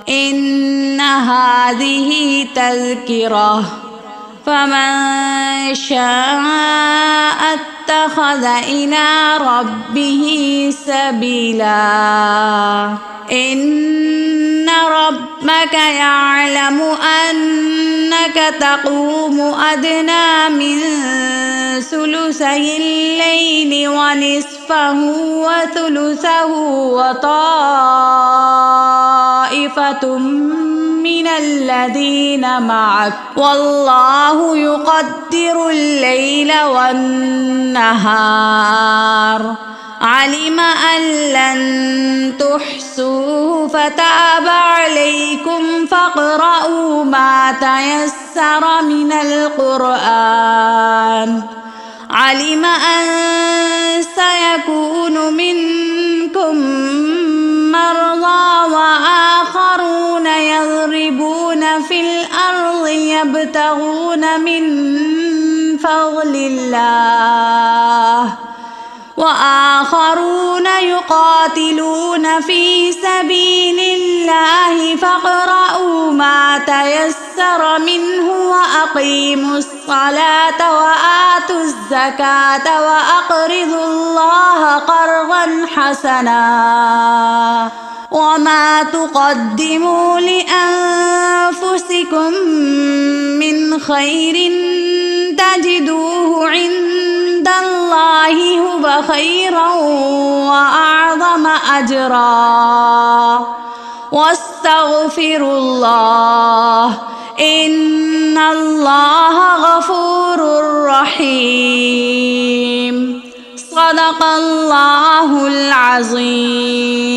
إن هذه تذكرة فمن شاء اتخذ إلى ربه سبيلا إن ربك يعلم أنك تقوم أدنى من ثلثي الليل ونصفه وثلثه وطائفة من الذين معك والله يقدر الليل والنهار علم أن لن تحصوه فتاب عليكم فاقرؤوا ما تيسر من القرآن علم أن سيكون منكم مرضى وآخرون يضربون في الأرض يبتغون من فضل الله وآخرون يقاتلون في سبيل الله فاقرؤوا ما تيسر منه وأقيموا الصلاة وآتوا الزكاة وأقرضوا الله قرضا حسنا وما تقدموا لأنفسكم من خير تجدوه عند الله هو خيرا وأعظم أجرا واستغفروا الله إن الله غفور رحيم صدق الله العظيم.